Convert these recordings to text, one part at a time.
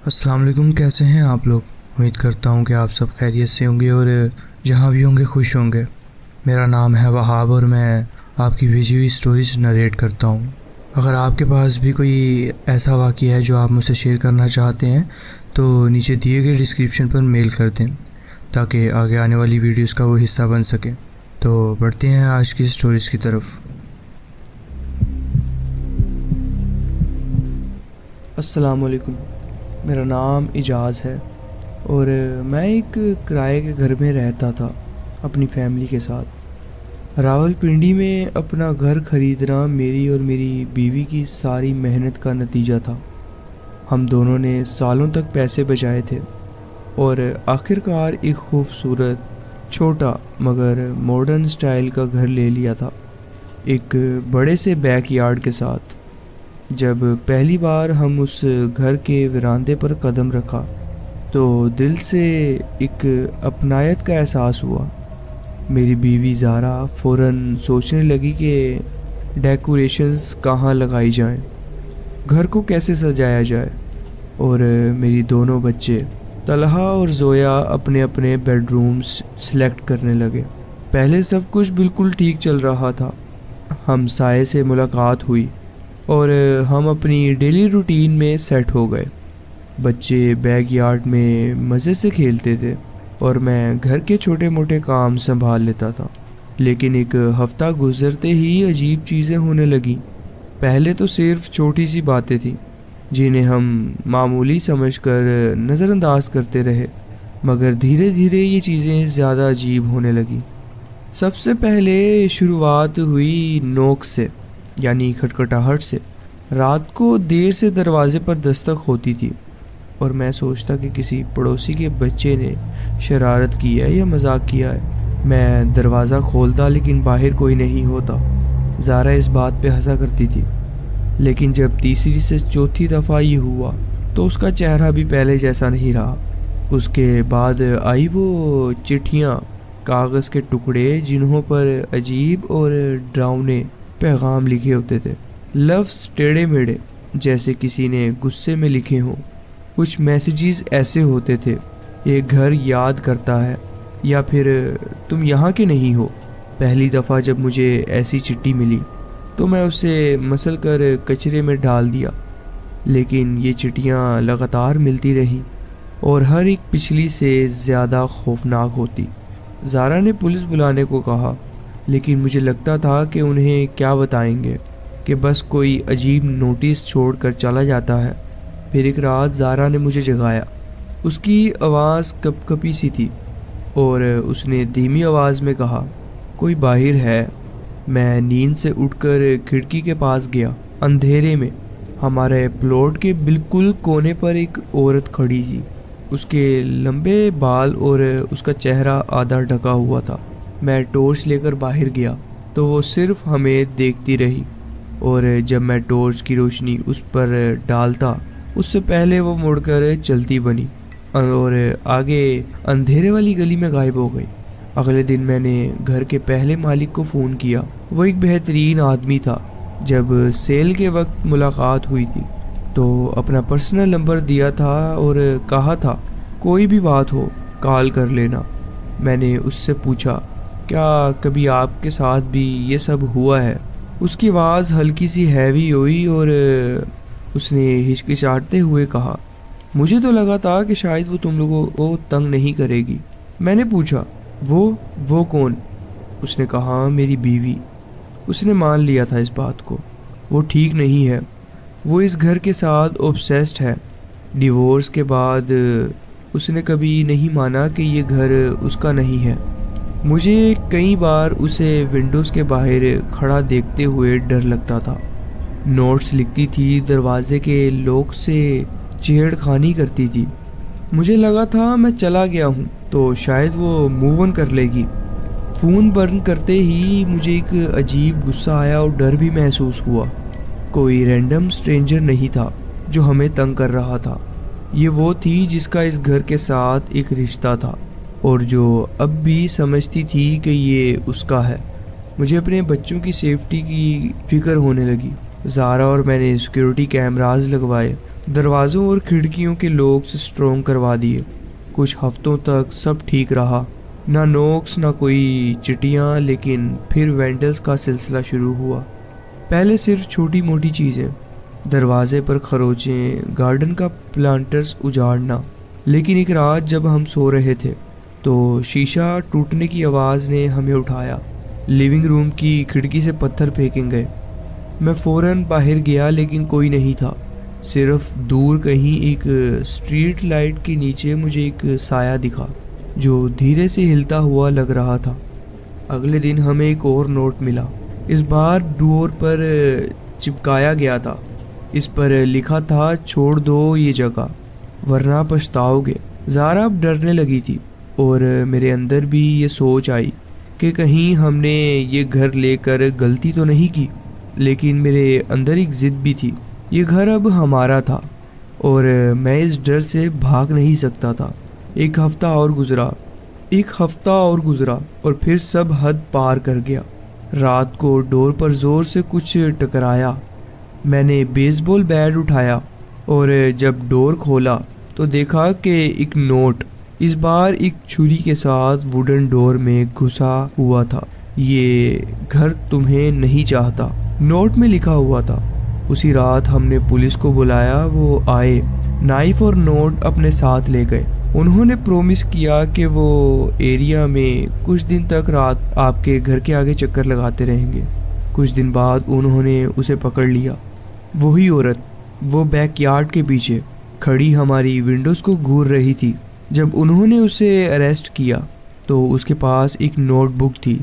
السلام علیکم، کیسے ہیں آپ لوگ؟ امید کرتا ہوں کہ آپ سب خیریت سے ہوں گے اور جہاں بھی ہوں گے خوش ہوں گے۔ میرا نام ہے وہاب اور میں آپ کی بھیجی ہوئی سٹوریز نریٹ کرتا ہوں۔ اگر آپ کے پاس بھی کوئی ایسا واقعہ ہے جو آپ مجھ سے شیئر کرنا چاہتے ہیں تو نیچے دیے گئے ڈسکرپشن پر میل کر دیں تاکہ آگے آنے والی ویڈیوز کا وہ حصہ بن سکے۔ تو بڑھتے ہیں آج کی سٹوریز کی طرف۔ السلام علیکم، میرا نام اعجاز ہے اور میں ایک کرائے کے گھر میں رہتا تھا اپنی فیملی کے ساتھ۔ راولپنڈی میں اپنا گھر خریدنا میری اور میری بیوی کی ساری محنت کا نتیجہ تھا۔ ہم دونوں نے سالوں تک پیسے بچائے تھے اور آخرکار ایک خوبصورت چھوٹا مگر ماڈرن سٹائل کا گھر لے لیا تھا، ایک بڑے سے بیک یارڈ کے ساتھ۔ جب پہلی بار ہم اس گھر کے وراندے پر قدم رکھا تو دل سے ایک اپنائیت کا احساس ہوا۔ میری بیوی زارا فوراً سوچنے لگی کہ ڈیکوریشنز کہاں لگائی جائیں، گھر کو کیسے سجایا جائے، اور میری دونوں بچے طلحہ اور زویا اپنے اپنے بیڈ رومز سلیکٹ کرنے لگے۔ پہلے سب کچھ بالکل ٹھیک چل رہا تھا۔ ہم سائے سے ملاقات ہوئی اور ہم اپنی ڈیلی روٹین میں سیٹ ہو گئے۔ بچے بیک یارڈ میں مزے سے کھیلتے تھے اور میں گھر کے چھوٹے موٹے کام سنبھال لیتا تھا۔ لیکن ایک ہفتہ گزرتے ہی عجیب چیزیں ہونے لگیں۔ پہلے تو صرف چھوٹی سی باتیں تھیں جنہیں ہم معمولی سمجھ کر نظر انداز کرتے رہے، مگر دھیرے دھیرے یہ چیزیں زیادہ عجیب ہونے لگیں۔ سب سے پہلے شروعات ہوئی نوک سے، یعنی کھٹکھٹاہٹ سے۔ رات کو دیر سے دروازے پر دستک ہوتی تھی اور میں سوچتا کہ کسی پڑوسی کے بچے نے شرارت کی ہے یا مذاق کیا ہے۔ میں دروازہ کھولتا لیکن باہر کوئی نہیں ہوتا۔ زارا اس بات پہ ہنسا کرتی تھی، لیکن جب تیسری سے چوتھی دفعہ یہ ہوا تو اس کا چہرہ بھی پہلے جیسا نہیں رہا۔ اس کے بعد آئی وہ چٹھیاں، کاغذ کے ٹکڑے جنہوں پر عجیب اور ڈراؤنے پیغام لکھے ہوتے تھے، لفظ ٹیڑھے میڑھے جیسے کسی نے غصے میں لکھے ہوں۔ کچھ میسیجز ایسے ہوتے تھے، یہ گھر یاد کرتا ہے، یا پھر تم یہاں کے نہیں ہو۔ پہلی دفعہ جب مجھے ایسی چٹھی ملی تو میں اسے مسل کر کچرے میں ڈال دیا، لیکن یہ چٹھیاں لگاتار ملتی رہیں اور ہر ایک پچھلی سے زیادہ خوفناک ہوتی۔ زارا نے پولیس بلانے کو کہا، لیکن مجھے لگتا تھا کہ انہیں کیا بتائیں گے کہ بس کوئی عجیب نوٹس چھوڑ کر چلا جاتا ہے۔ پھر ایک رات زارا نے مجھے جگایا۔ اس کی آواز کپ کپی سی تھی اور اس نے دھیمی آواز میں کہا، کوئی باہر ہے؟ میں نیند سے اٹھ کر کھڑکی کے پاس گیا۔ اندھیرے میں ہمارے پلاٹ کے بالکل کونے پر ایک عورت کھڑی تھی۔ اس کے لمبے بال اور اس کا چہرہ آدھا ڈھکا ہوا تھا۔ میں ٹارچ لے کر باہر گیا تو وہ صرف ہمیں دیکھتی رہی، اور جب میں ٹارچ کی روشنی اس پر ڈالتا اس سے پہلے وہ مڑ کر چلتی بنی اور آگے اندھیرے والی گلی میں غائب ہو گئی۔ اگلے دن میں نے گھر کے پہلے مالک کو فون کیا۔ وہ ایک بہترین آدمی تھا۔ جب سیل کے وقت ملاقات ہوئی تھی تو اپنا پرسنل نمبر دیا تھا اور کہا تھا کوئی بھی بات ہو کال کر لینا۔ میں نے اس سے پوچھا، کیا کبھی آپ کے ساتھ بھی یہ سب ہوا ہے؟ اس کی آواز ہلکی سی ہیوی ہوئی اور اس نے ہچکچاتے ہوئے کہا، مجھے تو لگا تھا کہ شاید وہ تم لوگوں کو تنگ نہیں کرے گی۔ میں نے پوچھا، وہ کون؟ اس نے کہا، میری بیوی۔ اس نے مان لیا تھا اس بات کو۔ وہ ٹھیک نہیں ہے، وہ اس گھر کے ساتھ اوبسیسڈ ہے۔ ڈیورس کے بعد اس نے کبھی نہیں مانا کہ یہ گھر اس کا نہیں ہے۔ مجھے کئی بار اسے ونڈوز کے باہر کھڑا دیکھتے ہوئے ڈر لگتا تھا۔ نوٹس لکھتی تھی، دروازے کے لوک سے چھیڑ خانی کرتی تھی۔ مجھے لگا تھا میں چلا گیا ہوں تو شاید وہ موو آن کر لے گی۔ فون بند کرتے ہی مجھے ایک عجیب غصہ آیا اور ڈر بھی محسوس ہوا۔ کوئی رینڈم سٹرینجر نہیں تھا جو ہمیں تنگ کر رہا تھا، یہ وہ تھی جس کا اس گھر کے ساتھ ایک رشتہ تھا اور جو اب بھی سمجھتی تھی کہ یہ اس کا ہے۔ مجھے اپنے بچوں کی سیفٹی کی فکر ہونے لگی۔ زارا اور میں نے سیکیورٹی کیمراز لگوائے، دروازوں اور کھڑکیوں کے لوکس اسٹرونگ کروا دیے۔ کچھ ہفتوں تک سب ٹھیک رہا، نہ نوکس نہ کوئی چٹیاں، لیکن پھر وینڈلز کا سلسلہ شروع ہوا۔ پہلے صرف چھوٹی موٹی چیزیں، دروازے پر خروچیں، گارڈن کا پلانٹرز اجاڑنا۔ لیکن ایک رات جب ہم سو رہے تھے تو شیشہ ٹوٹنے کی آواز نے ہمیں اٹھایا۔ لیونگ روم کی کھڑکی سے پتھر پھینکے گئے۔ میں فوراً باہر گیا لیکن کوئی نہیں تھا، صرف دور کہیں ایک اسٹریٹ لائٹ کے نیچے مجھے ایک سایہ دکھا جو دھیرے سے ہلتا ہوا لگ رہا تھا۔ اگلے دن ہمیں ایک اور نوٹ ملا، اس بار ڈور پر چپکایا گیا تھا۔ اس پر لکھا تھا، چھوڑ دو یہ جگہ ورنہ پچھتاؤ گے۔ زارا اب ڈرنے لگی تھی اور میرے اندر بھی یہ سوچ آئی کہ کہیں ہم نے یہ گھر لے کر غلطی تو نہیں کی۔ لیکن میرے اندر ایک ضد بھی تھی، یہ گھر اب ہمارا تھا اور میں اس ڈر سے بھاگ نہیں سکتا تھا۔ ایک ہفتہ اور گزرا اور پھر سب حد پار کر گیا۔ رات کو ڈور پر زور سے کچھ ٹکرایا۔ میں نے بیس بال بیٹ اٹھایا اور جب ڈور کھولا تو دیکھا کہ ایک نوٹ، اس بار ایک چھری کے ساتھ ووڈن ڈور میں گھسا ہوا تھا، یہ گھر تمہیں نہیں چاہتا، نوٹ میں لکھا ہوا تھا۔ اسی رات ہم نے پولیس کو بلایا، وہ آئے، نائف اور نوٹ اپنے ساتھ لے گئے۔ انہوں نے پرومس کیا کہ وہ ایریا میں کچھ دن تک رات آپ کے گھر کے آگے چکر لگاتے رہیں گے۔ کچھ دن بعد انہوں نے اسے پکڑ لیا، وہی عورت، وہ بیک یارڈ کے پیچھے کھڑی ہماری ونڈوز کو گھور رہی تھی۔ جب انہوں نے اسے اریسٹ کیا تو اس کے پاس ایک نوٹ بک تھی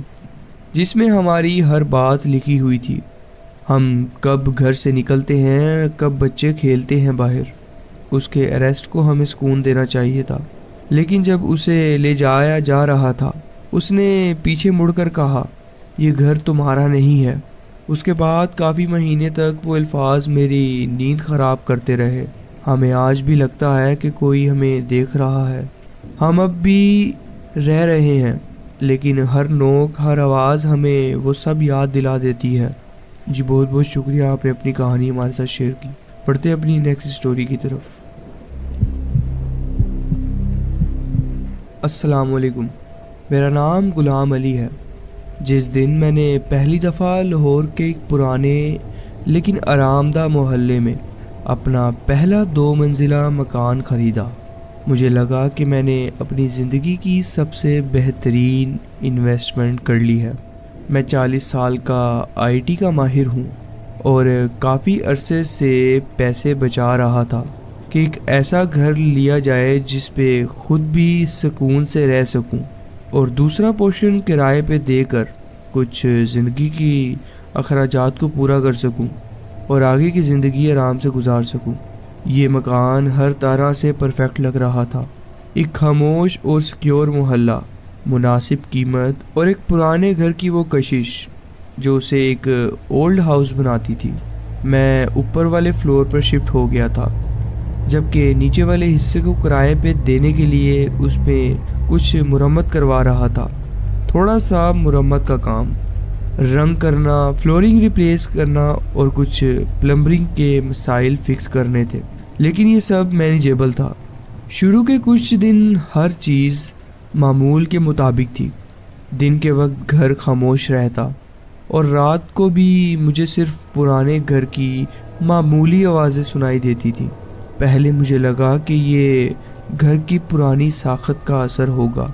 جس میں ہماری ہر بات لکھی ہوئی تھی، ہم کب گھر سے نکلتے ہیں، کب بچے کھیلتے ہیں باہر۔ اس کے اریسٹ کو ہمیں سکون دینا چاہیے تھا، لیکن جب اسے لے جایا جا رہا تھا اس نے پیچھے مڑ کر کہا، یہ گھر تمہارا نہیں ہے۔ اس کے بعد کافی مہینے تک وہ الفاظ میری نیند خراب کرتے رہے۔ ہمیں آج بھی لگتا ہے کہ کوئی ہمیں دیکھ رہا ہے، ہم اب بھی رہ رہے ہیں، لیکن ہر نوک، ہر آواز ہمیں وہ سب یاد دلا دیتی ہے۔ جی بہت بہت شکریہ، آپ نے اپنی کہانی ہمارے ساتھ شیئر کی۔ پڑھتے ہیں اپنی نیکسٹ سٹوری کی طرف۔ السلام علیکم، میرا نام غلام علی ہے۔ جس دن میں نے پہلی دفعہ لاہور کے ایک پرانے لیکن آرام دہ محلے میں اپنا پہلا 2 منزلہ مکان خریدا، مجھے لگا کہ میں نے اپنی زندگی کی سب سے بہترین انویسٹمنٹ کر لی ہے۔ میں 40 سال کا IT کا ماہر ہوں اور کافی عرصے سے پیسے بچا رہا تھا کہ ایک ایسا گھر لیا جائے جس پہ خود بھی سکون سے رہ سکوں اور دوسرا پورشن کرائے پہ دے کر کچھ زندگی کی اخراجات کو پورا کر سکوں اور آگے کی زندگی آرام سے گزار سکوں۔ یہ مکان ہر طرح سے پرفیکٹ لگ رہا تھا، ایک خاموش اور سیکیور محلہ، مناسب قیمت اور ایک پرانے گھر کی وہ کشش جو اسے ایک اولڈ ہاؤس بناتی تھی۔ میں اوپر والے فلور پر شفٹ ہو گیا تھا، جبکہ نیچے والے حصے کو کرائے پہ دینے کے لیے اس میں کچھ مرمت کروا رہا تھا۔ تھوڑا سا مرمت کا کام، رنگ کرنا، فلورنگ ریپلیس کرنا اور کچھ پلمبرنگ کے مسائل فکس کرنے تھے، لیکن یہ سب مینیجیبل تھا۔ شروع کے کچھ دن ہر چیز معمول کے مطابق تھی۔ دن کے وقت گھر خاموش رہتا اور رات کو بھی مجھے صرف پرانے گھر کی معمولی آوازیں سنائی دیتی تھیں۔ پہلے مجھے لگا کہ یہ گھر کی پرانی ساخت کا اثر ہوگا،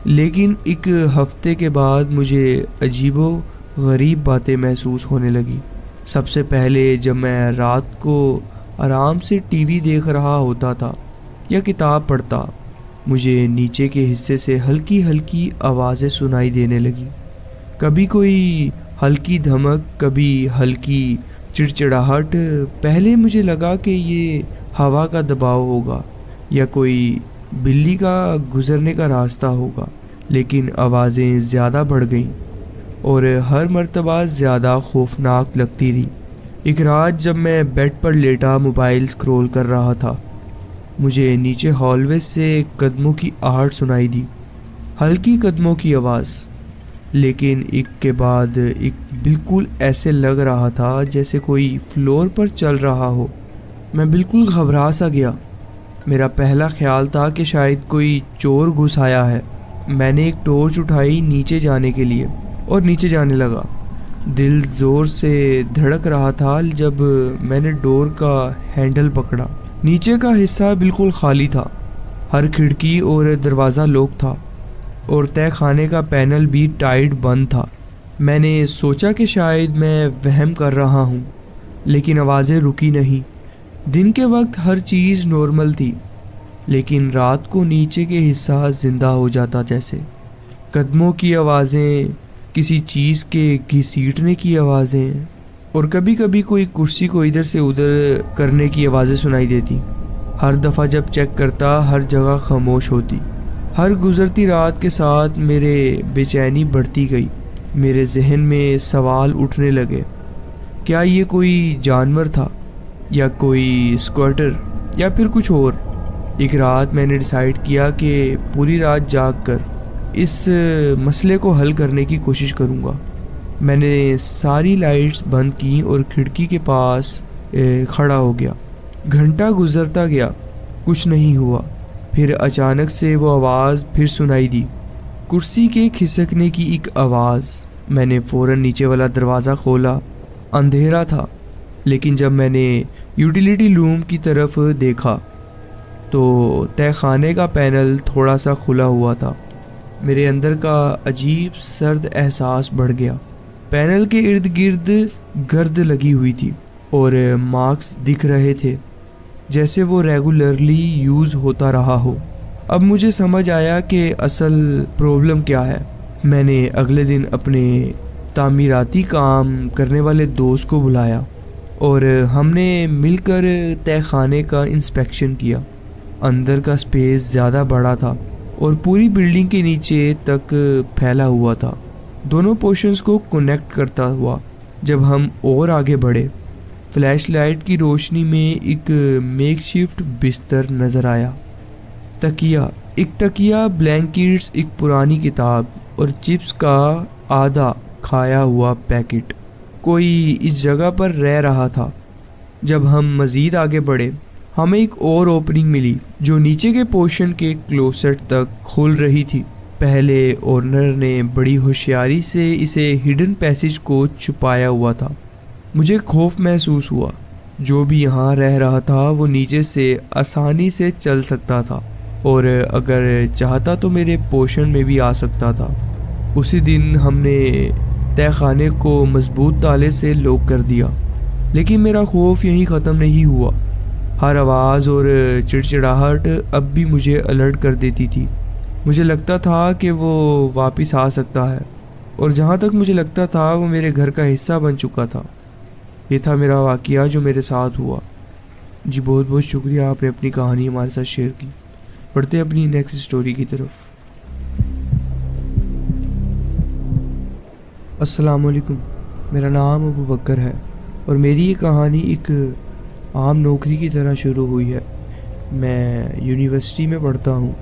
لیکن ایک ہفتے کے بعد مجھے عجیب و غریب باتیں محسوس ہونے لگی۔ سب سے پہلے جب میں رات کو آرام سے TV دیکھ رہا ہوتا تھا یا کتاب پڑھتا، مجھے نیچے کے حصے سے ہلکی ہلکی آوازیں سنائی دینے لگی، کبھی کوئی ہلکی دھمک، کبھی ہلکی چڑچڑاہٹ۔ پہلے مجھے لگا کہ یہ ہوا کا دباؤ ہوگا یا کوئی بلی کا گزرنے کا راستہ ہوگا، لیکن آوازیں زیادہ بڑھ گئیں اور ہر مرتبہ زیادہ خوفناک لگتی رہی۔ ایک رات جب میں بیڈ پر لیٹا موبائل سکرول کر رہا تھا، مجھے نیچے ہال وے سے قدموں کی آہٹ سنائی دی، ہلکی قدموں کی آواز۔ لیکن ایک کے بعد ایک بالکل ایسے لگ رہا تھا جیسے کوئی فلور پر چل رہا ہو۔ میں بالکل گھبرا سا گیا۔ میرا پہلا خیال تھا کہ شاید کوئی چور گھس آیا ہے۔ میں نے ایک ٹارچ اٹھائی نیچے جانے کے لیے اور نیچے جانے لگا۔ دل زور سے دھڑک رہا تھا جب میں نے ڈور کا ہینڈل پکڑا۔ نیچے کا حصہ بالکل خالی تھا، ہر کھڑکی اور دروازہ لاک تھا اور تہہ خانے کا پینل بھی ٹائٹ بند تھا۔ میں نے سوچا کہ شاید میں وہم کر رہا ہوں، لیکن آوازیں رکی نہیں۔ دن کے وقت ہر چیز نارمل تھی، لیکن رات کو نیچے کے حصہ زندہ ہو جاتا، جیسے قدموں کی آوازیں، کسی چیز کے گھسیٹنے کی آوازیں، اور کبھی کبھی کوئی کرسی کو ادھر سے ادھر کرنے کی آوازیں سنائی دیتی۔ ہر دفعہ جب چیک کرتا ہر جگہ خاموش ہوتی۔ ہر گزرتی رات کے ساتھ میرے بے چینی بڑھتی گئی۔ میرے ذہن میں سوال اٹھنے لگے، کیا یہ کوئی جانور تھا یا کوئی اسکواٹر یا پھر کچھ اور؟ ایک رات میں نے ڈیسائیڈ کیا کہ پوری رات جاگ کر اس مسئلے کو حل کرنے کی کوشش کروں گا۔ میں نے ساری لائٹس بند کیں اور کھڑکی کے پاس کھڑا ہو گیا۔ گھنٹہ گزرتا گیا، کچھ نہیں ہوا۔ پھر اچانک سے وہ آواز پھر سنائی دی، کرسی کے کھسکنے کی ایک آواز۔ میں نے فوراً نیچے والا دروازہ کھولا۔ اندھیرا تھا، لیکن جب میں نے یوٹیلیٹی روم کی طرف دیکھا تو تہہ خانے کا پینل تھوڑا سا کھلا ہوا تھا۔ میرے اندر کا عجیب سرد احساس بڑھ گیا۔ پینل کے ارد گرد گرد لگی ہوئی تھی اور مارکس دکھ رہے تھے جیسے وہ ریگولرلی یوز ہوتا رہا ہو۔ اب مجھے سمجھ آیا کہ اصل پرابلم کیا ہے۔ میں نے اگلے دن اپنے تعمیراتی کام کرنے والے دوست کو بلایا اور ہم نے مل کر تہہ خانے کا انسپیکشن کیا۔ اندر کا سپیس زیادہ بڑا تھا اور پوری بلڈنگ کے نیچے تک پھیلا ہوا تھا، دونوں پورشنز کو کنیکٹ کرتا ہوا۔ جب ہم اور آگے بڑھے، فلیش لائٹ کی روشنی میں ایک میک شفٹ بستر نظر آیا۔ ایک تکیہ، بلینکٹس، ایک پرانی کتاب اور چپس کا آدھا کھایا ہوا پیکٹ۔ کوئی اس جگہ پر رہ رہا تھا۔ جب ہم مزید آگے بڑھے، ہمیں ایک اور اوپننگ ملی جو نیچے کے پورشن کے کلوسٹ تک کھل رہی تھی۔ پہلے اونر نے بڑی ہوشیاری سے اسے ہڈن پیسیج کو چھپایا ہوا تھا۔ مجھے خوف محسوس ہوا۔ جو بھی یہاں رہ رہا تھا وہ نیچے سے آسانی سے چل سکتا تھا اور اگر چاہتا تو میرے پورشن میں بھی آ سکتا تھا۔ اسی دن ہم نے تہہ خانے کو مضبوط تالے سے لاک کر دیا، لیکن میرا خوف یہیں ختم نہیں ہوا۔ ہر آواز اور چڑچڑاہٹ اب بھی مجھے الرٹ کر دیتی تھی۔ مجھے لگتا تھا کہ وہ واپس آ سکتا ہے، اور جہاں تک مجھے لگتا تھا وہ میرے گھر کا حصہ بن چکا تھا۔ یہ تھا میرا واقعہ جو میرے ساتھ ہوا۔ جی بہت بہت شکریہ، آپ نے اپنی کہانی ہمارے ساتھ شیئر کی۔ پڑھتے ہیں اپنی نیکسٹ سٹوری کی طرف۔ السلام علیکم، میرا نام ابو بکر ہے اور میری یہ کہانی ایک عام نوکری کی طرح شروع ہوئی ہے۔ میں یونیورسٹی میں پڑھتا ہوں،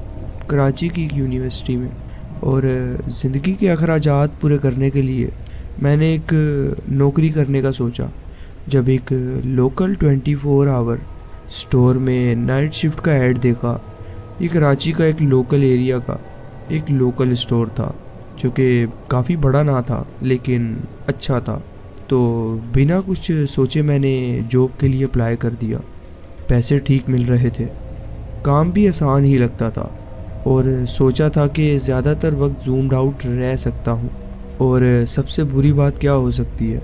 کراچی کی ایک یونیورسٹی میں، اور زندگی کے اخراجات پورے کرنے کے لیے میں نے ایک نوکری کرنے کا سوچا۔ جب ایک لوکل 24 آور سٹور میں نائٹ شفٹ کا ایڈ دیکھا۔ یہ کراچی کا ایک لوکل ایریا کا ایک لوکل سٹور تھا جو کہ کافی بڑا نہ تھا لیکن اچھا تھا، تو بنا کچھ سوچے میں نے جاب کے لیے اپلائی کر دیا۔ پیسے ٹھیک مل رہے تھے، کام بھی آسان ہی لگتا تھا، اور سوچا تھا کہ زیادہ تر وقت زومڈ آؤٹ رہ سکتا ہوں۔ اور سب سے بری بات کیا ہو سکتی ہے،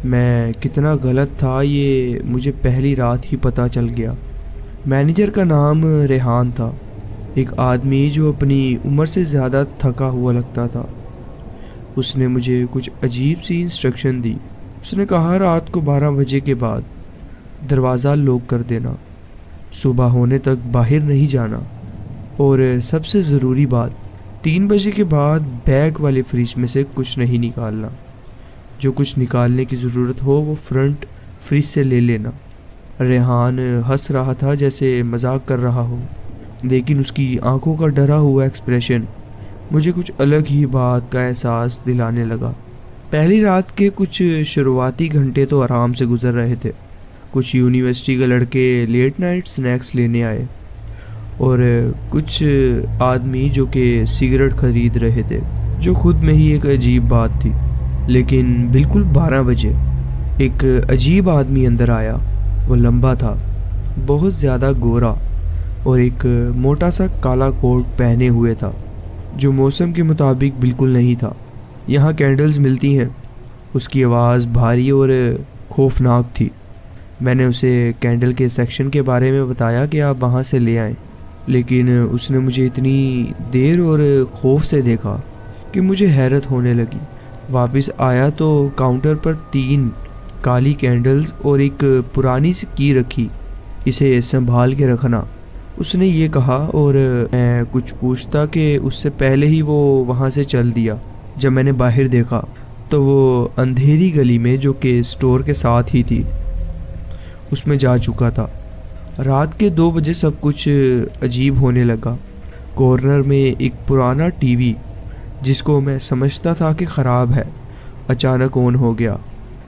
میں کتنا غلط تھا یہ مجھے پہلی رات ہی پتہ چل گیا۔ مینیجر کا نام ریحان تھا، ایک آدمی جو اپنی عمر سے زیادہ تھکا ہوا لگتا تھا۔ اس نے مجھے کچھ عجیب سی انسٹرکشن دی۔ اس نے کہا رات کو 12 بجے کے بعد دروازہ لاک کر دینا، صبح ہونے تک باہر نہیں جانا، اور سب سے ضروری بات 3 بجے کے بعد بیگ والے فریج میں سے کچھ نہیں نکالنا، جو کچھ نکالنے کی ضرورت ہو وہ فرنٹ فریج سے لے لینا۔ ریحان ہنس رہا تھا جیسے مذاق کر رہا ہو، لیکن اس کی آنکھوں کا ڈرا ہوا ایکسپریشن مجھے کچھ الگ ہی بات کا احساس دلانے لگا۔ پہلی رات کے کچھ شروعاتی گھنٹے تو آرام سے گزر رہے تھے۔ کچھ یونیورسٹی کے لڑکے لیٹ نائٹ سنیکس لینے آئے اور کچھ آدمی جو کہ سگریٹ خرید رہے تھے، جو خود میں ہی ایک عجیب بات تھی۔ لیکن بالکل 12 بجے ایک عجیب آدمی اندر آیا۔ وہ لمبا تھا، بہت زیادہ گورا، اور ایک موٹا سا کالا کوٹ پہنے ہوئے تھا جو موسم کے مطابق بالکل نہیں تھا۔ یہاں کینڈلز ملتی ہیں۔ اس کی آواز بھاری اور خوفناک تھی۔ میں نے اسے کینڈل کے سیکشن کے بارے میں بتایا کہ آپ وہاں سے لے آئیں، لیکن اس نے مجھے اتنی دیر اور خوف سے دیکھا کہ مجھے حیرت ہونے لگی۔ واپس آیا تو کاؤنٹر پر 3 کالی کینڈلز اور ایک پرانی سی کی رکھی۔ اسے سنبھال کے رکھنا، اس نے یہ کہا، اور میں کچھ پوچھتا کہ اس سے پہلے ہی وہ وہاں سے چل دیا۔ جب میں نے باہر دیکھا تو وہ اندھیری گلی میں جو کہ اسٹور کے ساتھ ہی تھی اس میں جا چکا تھا۔ رات کے 2 بجے سب کچھ عجیب ہونے لگا۔ کارنر میں ایک پرانا ٹی وی جس کو میں سمجھتا تھا کہ خراب ہے، اچانک آن ہو گیا۔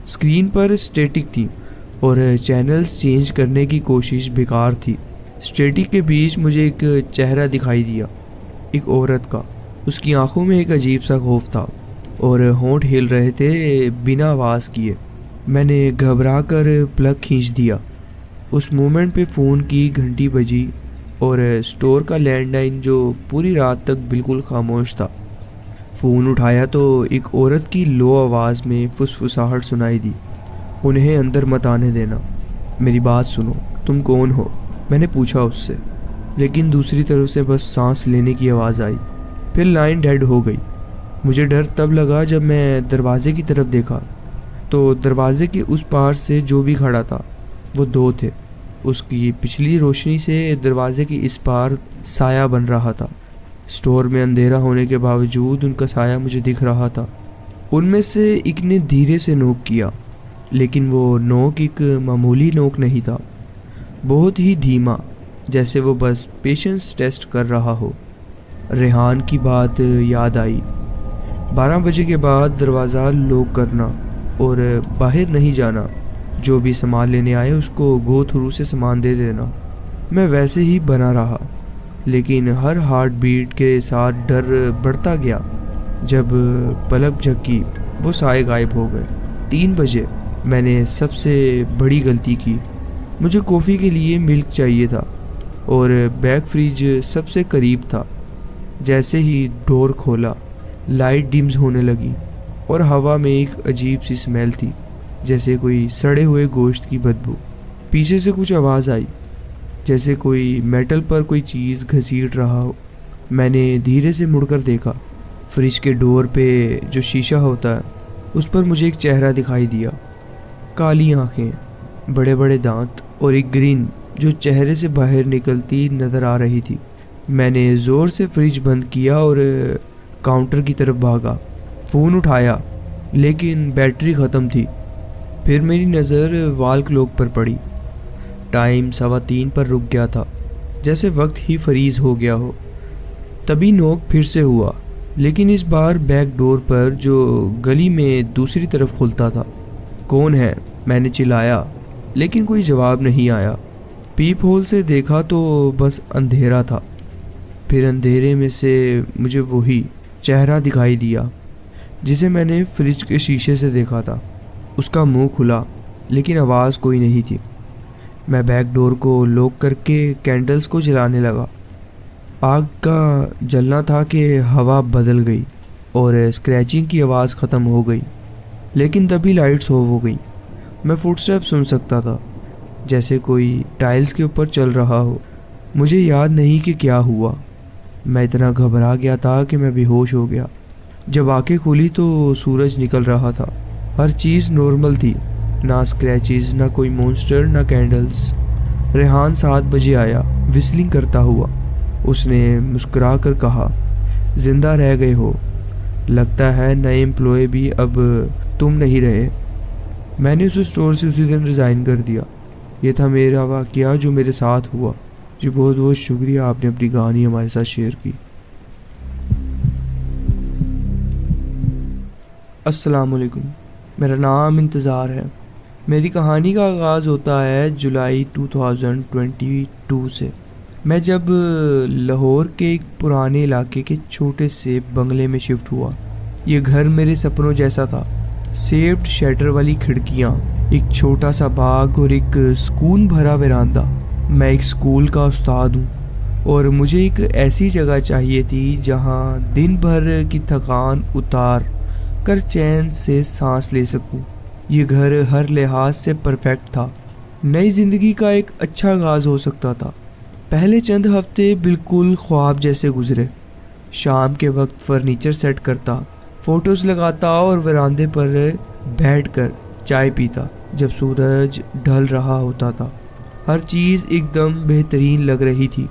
اسکرین پر اسٹیٹک تھی اور چینلز چینج کرنے کی کوشش بیکار تھی۔ اسٹیٹک کے بیچ مجھے ایک چہرہ دکھائی دیا، ایک عورت کا۔ اس کی آنکھوں میں ایک عجیب سا خوف تھا اور ہونٹ ہل رہے تھے بنا آواز کیے۔ میں نے گھبرا کر پلگ کھینچ دیا۔ اس مومنٹ پہ فون کی گھنٹی بجی اور اسٹور کا لینڈ لائن جو پوری رات تک بالکل خاموش تھا۔ فون اٹھایا تو ایک عورت کی لو آواز میں فسفساہٹ سنائی دی۔ انہیں اندر مت آنے دینا، میری بات سنو، تم کون ہو؟ میں نے پوچھا اس سے، لیکن دوسری طرف سے بس سانس لینے کی آواز آئی۔ پھر لائن ڈیڈ ہو گئی۔ مجھے ڈر تب لگا جب میں دروازے کی طرف دیکھا تو دروازے کے اس پار سے جو بھی کھڑا تھا وہ 2 تھے۔ اس کی پچھلی روشنی سے دروازے کی اس پار سایہ بن رہا تھا۔ اسٹور میں اندھیرا ہونے کے باوجود ان کا سایہ مجھے دکھ رہا تھا۔ ان میں سے ایک نے دھیرے سے نوک کیا، لیکن وہ نوک ایک معمولی نوک نہیں تھا، بہت ہی دھیما، جیسے وہ بس پیشنس ٹیسٹ کر رہا ہو۔ ریحان کی بات یاد آئی۔ 12 بجے کے بعد دروازہ لاک کرنا اور باہر نہیں جانا۔ جو بھی سامان لینے آئے اس کو گو تھرو سے سامان دے دینا۔ میں ویسے ہی بنا رہا، لیکن ہر ہارٹ بیٹ کے ساتھ ڈر بڑھتا گیا۔ جب پلک جھپکی وہ سائے غائب ہو گئے۔ 3 بجے میں نے سب سے بڑی غلطی کی۔ مجھے کافی کے لیے ملک چاہیے تھا اور بیک فریج سب سے قریب تھا۔ جیسے ہی ڈور کھولا، لائٹ ڈمز ہونے لگی اور ہوا میں ایک عجیب سی اسمیل تھی، جیسے کوئی سڑے ہوئے گوشت کی بدبو۔ پیچھے سے کچھ آواز آئی، جیسے کوئی میٹل پر کوئی چیز گھسیٹ رہا ہو۔ میں نے دھیرے سے مڑ کر دیکھا۔ فریج کے ڈور پہ جو شیشہ ہوتا ہے اس پر مجھے ایک چہرہ دکھائی دیا، کالی آنکھیں، بڑے بڑے دانت اور ایک گرین جو چہرے سے باہر نکلتی نظر آ رہی تھی۔ میں نے زور سے فریج بند کیا اور کاؤنٹر کی طرف بھاگا۔ فون اٹھایا لیکن بیٹری ختم تھی۔ پھر میری نظر وال کلوک پر پڑی۔ ٹائم 3:15 پر رک گیا تھا، جیسے وقت ہی فریز ہو گیا ہو۔ تبھی نوک پھر سے ہوا، لیکن اس بار بیک ڈور پر جو گلی میں دوسری طرف کھلتا تھا۔ کون ہے؟ میں نے چلایا، لیکن کوئی جواب نہیں آیا۔ پیپ ہول سے دیکھا تو بس اندھیرا تھا۔ پھر اندھیرے میں سے مجھے وہی چہرہ دکھائی دیا جسے میں نے فریج کے شیشے سے دیکھا تھا۔ اس کا منہ کھلا، لیکن آواز کوئی نہیں تھی۔ میں بیک ڈور کو لاک کر کے کینڈلز کو جلانے لگا۔ آگ کا جلنا تھا کہ ہوا بدل گئی اور اسکریچنگ کی آواز ختم ہو گئی، لیکن تبھی لائٹس آف ہو گئیں۔ میں فٹ اسٹیپ سن سکتا تھا، جیسے کوئی ٹائلز کے اوپر چل رہا ہو۔ مجھے یاد نہیں کہ کیا ہوا۔ میں اتنا گھبرا گیا تھا کہ میں بے ہوش ہو گیا۔ جب آنکھیں کھولی تو سورج نکل رہا تھا۔ ہر چیز نارمل تھی، نہ اسکریچز، نہ کوئی مونسٹر، نہ کینڈلز۔ ریحان 7 بجے آیا، وسلنگ کرتا ہوا۔ اس نے مسکرا کر کہا، زندہ رہ گئے ہو، لگتا ہے نئے امپلائی بھی اب تم نہیں رہے۔ میں نے اس اسٹور سے اسی دن ریزائن کر دیا۔ یہ تھا میرا واقعہ جو میرے ساتھ ہوا۔ جی بہت بہت شکریہ، آپ نے اپنی کہانی ہمارے ساتھ شیئر کی۔ السلام علیکم، میرا نام انتظار ہے۔ میری کہانی کا آغاز ہوتا ہے جولائی 2022 سے۔ میں جب لاہور کے ایک پرانے علاقے کے چھوٹے سے بنگلے میں شفٹ ہوا۔ یہ گھر میرے سپنوں جیسا تھا، سیفڈ شیٹر والی کھڑکیاں، ایک چھوٹا سا باغ اور ایک سکون بھرا وراندہ۔ میں ایک سکول کا استاد ہوں اور مجھے ایک ایسی جگہ چاہیے تھی جہاں دن بھر کی تھکان اتار کر چین سے سانس لے سکوں۔ یہ گھر ہر لحاظ سے پرفیکٹ تھا، نئی زندگی کا ایک اچھا آغاز ہو سکتا تھا۔ پہلے چند ہفتے بالکل خواب جیسے گزرے۔ شام کے وقت فرنیچر سیٹ کرتا، فوٹوز لگاتا اور وراندے پر بیٹھ کر چائے پیتا جب سورج ڈھل رہا ہوتا تھا۔ ہر چیز ایک دم بہترین لگ رہی تھی،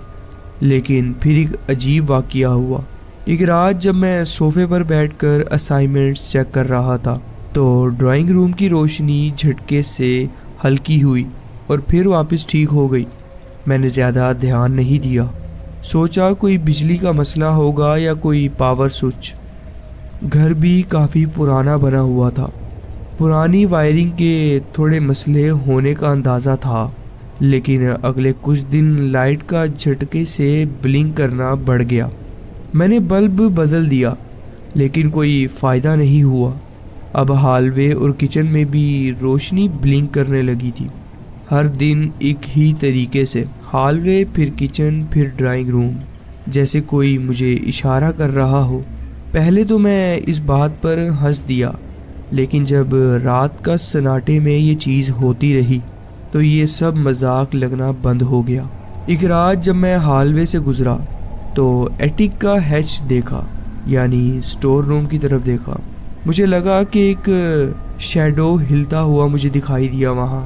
لیکن پھر ایک عجیب واقعہ ہوا۔ ایک رات جب میں صوفے پر بیٹھ کر اسائنمنٹس چیک کر رہا تھا تو ڈرائنگ روم کی روشنی جھٹکے سے ہلکی ہوئی اور پھر واپس ٹھیک ہو گئی۔ میں نے زیادہ دھیان نہیں دیا، سوچا کوئی بجلی کا مسئلہ ہوگا یا کوئی پاور سوئچ۔ گھر بھی کافی پرانا بنا ہوا تھا، پرانی وائرنگ کے تھوڑے مسئلے ہونے کا اندازہ تھا، لیکن اگلے کچھ دن لائٹ کا جھٹکے سے بلنک کرنا بڑھ گیا۔ میں نے بلب بدل دیا لیکن کوئی فائدہ نہیں ہوا۔ اب ہال وے اور کچن میں بھی روشنی بلنک کرنے لگی تھی، ہر دن ایک ہی طریقے سے، ہال وے پھر کچن پھر ڈرائنگ روم، جیسے کوئی مجھے اشارہ کر رہا ہو۔ پہلے تو میں اس بات پر ہنس دیا، لیکن جب رات کا سناٹے میں یہ چیز ہوتی رہی تو یہ سب مذاق لگنا بند ہو گیا۔ ایک رات جب میں ہال وے سے گزرا تو ایٹک کا ہیچ دیکھا، یعنی سٹور روم کی طرف دیکھا۔ مجھے لگا کہ ایک شیڈو ہلتا ہوا مجھے دکھائی دیا وہاں۔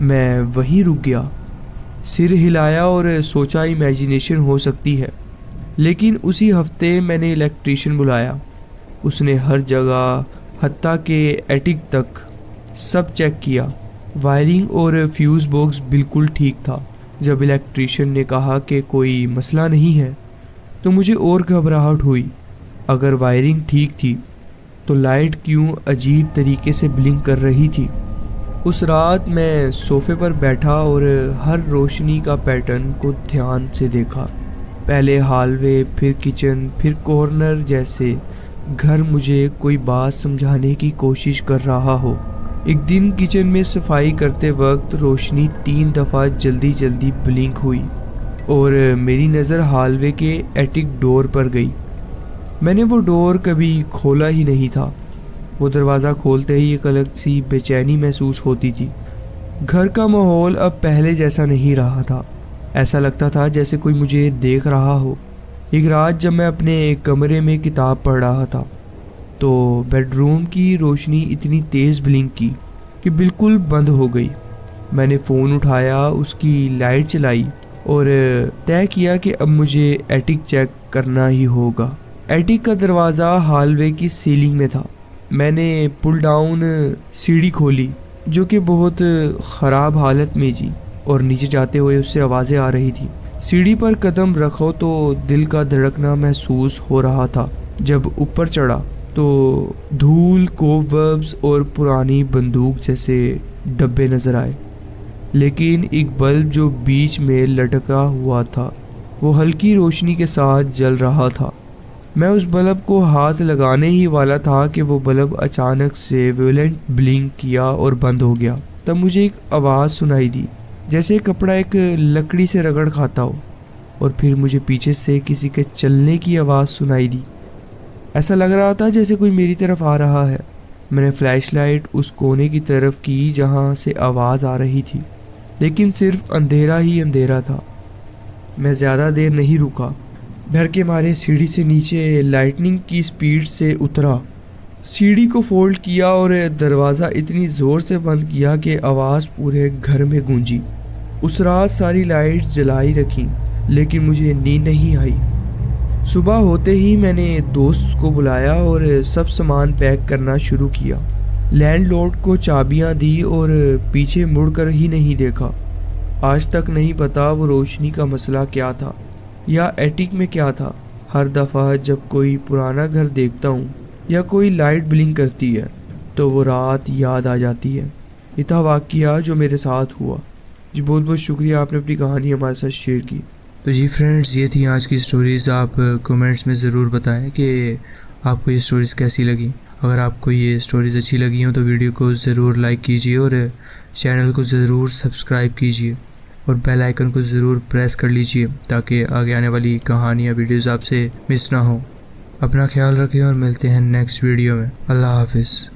میں وہیں رک گیا، سر ہلایا اور سوچا امیجینیشن ہو سکتی ہے۔ لیکن اسی ہفتے میں نے الیکٹریشین بلایا۔ اس نے ہر جگہ حتیٰ کہ ایٹک تک سب چیک کیا۔ وائرنگ اور فیوز باکس بالکل ٹھیک تھا۔ جب الیکٹریشین نے کہا کہ کوئی مسئلہ نہیں ہے تو مجھے اور گھبراہٹ ہوئی۔ اگر وائرنگ ٹھیک تھی تو لائٹ کیوں عجیب طریقے سے بلنک کر رہی تھی؟ اس رات میں صوفے پر بیٹھا اور ہر روشنی کا پیٹرن کو دھیان سے دیکھا، پہلے ہال وے پھر کچن پھر کارنر، جیسے گھر مجھے کوئی بات سمجھانے کی کوشش کر رہا ہو۔ ایک دن کچن میں صفائی کرتے وقت روشنی 3 دفعہ جلدی جلدی بلنک ہوئی اور میری نظر ہال وے کے ایٹک ڈور پر گئی۔ میں نے وہ ڈور کبھی کھولا ہی نہیں تھا۔ وہ دروازہ کھولتے ہی ایک الگ سی بے چینی محسوس ہوتی تھی۔ گھر کا ماحول اب پہلے جیسا نہیں رہا تھا، ایسا لگتا تھا جیسے کوئی مجھے دیکھ رہا ہو۔ ایک رات جب میں اپنے کمرے میں کتاب پڑھ رہا تھا تو بیڈ روم کی روشنی اتنی تیز بلنک کی کہ بالکل بند ہو گئی۔ میں نے فون اٹھایا، اس کی لائٹ چلائی اور طے کیا کہ اب مجھے ایٹک چیک کرنا ہی ہوگا۔ ایٹک کا دروازہ ہال وے کی سیلنگ میں تھا۔ میں نے پل ڈاؤن سیڑھی کھولی جو کہ بہت خراب حالت میں تھی اور نیچے جاتے ہوئے اس سے آوازیں آ رہی تھی۔ سیڑھی پر قدم رکھو تو دل کا دھڑکنا محسوس ہو رہا تھا۔ جب اوپر چڑھا تو دھول، کوبویبس اور پرانی بندوق جیسے ڈبے نظر آئے، لیکن ایک بلب جو بیچ میں لٹکا ہوا تھا وہ ہلکی روشنی کے ساتھ جل رہا تھا۔ میں اس بلب کو ہاتھ لگانے ہی والا تھا کہ وہ بلب اچانک سے ویولنٹ بلنک کیا اور بند ہو گیا۔ تب مجھے ایک آواز سنائی دی، جیسے کپڑا ایک لکڑی سے رگڑ کھاتا ہو، اور پھر مجھے پیچھے سے کسی کے چلنے کی آواز سنائی دی۔ ایسا لگ رہا تھا جیسے کوئی میری طرف آ رہا ہے۔ میں نے فلیش لائٹ اس کونے کی طرف کی جہاں سے آواز آ رہی تھی، لیکن صرف اندھیرا ہی اندھیرا تھا۔ میں زیادہ دیر نہیں رکا، ڈر کے مارے سیڑھی سے نیچے لائٹننگ کی سپیڈ سے اترا، سیڑھی کو فولڈ کیا اور دروازہ اتنی زور سے بند کیا کہ آواز پورے گھر میں گونجی۔ اس رات ساری لائٹس جلائی رکھیں لیکن مجھے نیند نہیں آئی۔ صبح ہوتے ہی میں نے دوست کو بلایا اور سب سامان پیک کرنا شروع کیا۔ لینڈ لارڈ کو چابیاں دی اور پیچھے مڑ کر ہی نہیں دیکھا۔ آج تک نہیں پتا وہ روشنی کا مسئلہ کیا تھا، یا ایٹک میں کیا تھا۔ ہر دفعہ جب کوئی پرانا گھر دیکھتا ہوں تو مجھے لگتا ہے کہ کوئی نئی زندگی کا آغاز ہو رہا ہے۔ میں زیادہ دیر نہیں رکا، یا کوئی لائٹ بلنک کرتی ہے تو وہ رات یاد آ جاتی ہے۔ یہ تھا واقعہ جو میرے ساتھ ہوا۔ جی بہت بہت شکریہ، آپ نے اپنی کہانی ہمارے ساتھ شیئر کی۔ تو جی فرینڈز، یہ تھی آج کی سٹوریز۔ آپ کومنٹس میں ضرور بتائیں کہ آپ کو یہ سٹوریز کیسی لگیں۔ اگر آپ کو یہ سٹوریز اچھی لگی ہوں تو ویڈیو کو ضرور لائک کیجیے اور چینل کو ضرور سبسکرائب کیجیے اور بیل آئیکن کو ضرور پریس کر لیجیے تاکہ آگے آنے والی کہانیاں ویڈیوز آپ سے مس نہ ہوں۔ اپنا خیال رکھیں اور ملتے ہیں نیکسٹ ویڈیو میں۔ اللہ حافظ۔